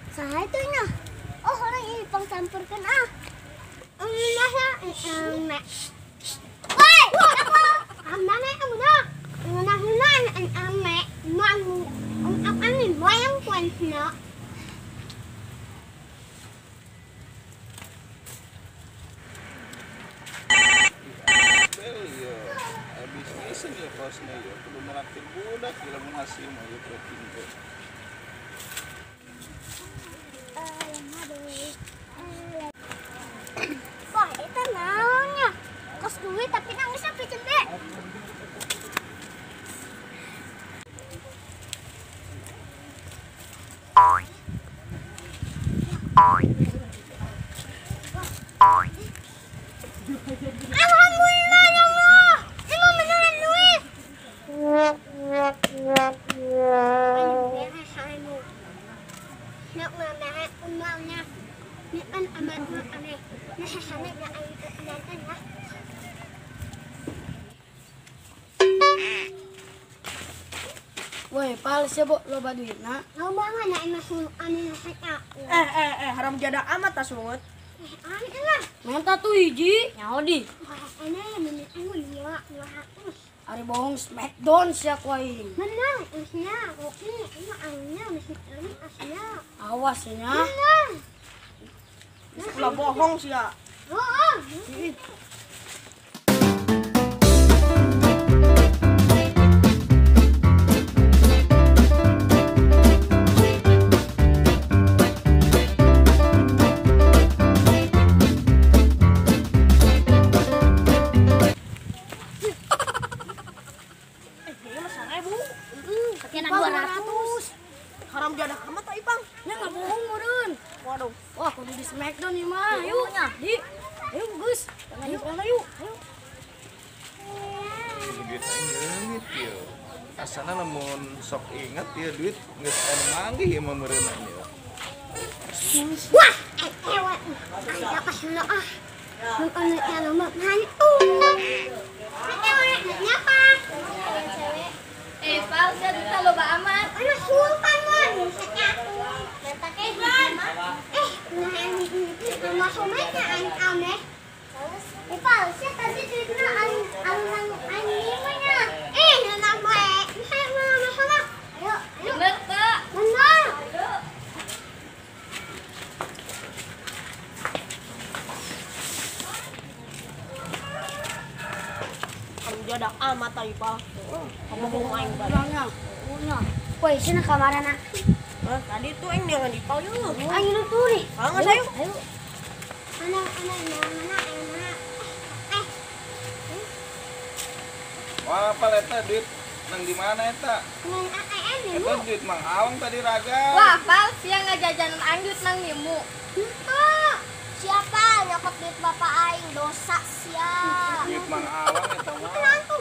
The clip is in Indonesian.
Saya itu nya. Oh, orang ini pangsampurkan ah. Woi, amane amuna. Nguna an ame, mang ang moyang kwensna. Bisnisan ya kosnya ya, kudu merakit budak, gila menghasil mah ya protein itu. Wah, itu naonnya? Kos duit tapi nangis sampai cendek. Alhamdulillah ya Allah. Emang beneran duit. Nak mama umaunya. Ni kan amat ame. Nah, sana na ay kenalan lah. Woi, pal siapa loba duitna? Lo banget nak masuk ane nak. Haram jada amat tas sungut. Ane lah. Minta tuh hiji, nyaudi. Wah, ane minum anu liwa 200. Ari bohong smackdown siak wae. Menang usnya. Oke, ini awalnya masih kali asnya. Awas nya. Menang. Sekolah bohong sia. Oh. Kena 200. Haram jada amat tak Ipang. Nya enggak bohong meureun. Waduh. Wah, kudu di smackdown ieu mah. Yuk nya. Ayo Gus. Ayo. Duit aing leungit ya. Asana lamun sok inget ya duit geus anu manggih ya meureunan ya. Wah, ewat. Ada kasih ah. Bukan yang mau hantu. Ewat, nyapa? Pal, saya duta loba amat. Anak sultan man, letak keban. Nah ini rumah somenya aneh. Ipal, saya tadi cerita an lima. Nana baik. Saya mau masalah. Ayo. Bener, Kak. Benar. Haram jada amat tak Ipang. Kamu bohong aing Bilangnya. Woi, sini kamarana. Tadi tuh aing dengan Ipang yuk. Ayo lu tuh nih. Bangun ayo. Ayo. Mana. Wah, apa eta duit nang di mana eta? Main ATM nih, Eta duit Mang Awang tadi raga. Wah, Pal, siang ngajajanan anjut nang nimu. Siapa nyokot duit bapak aing dosa sia. Duit Mang Awang eta mah. Kenapa?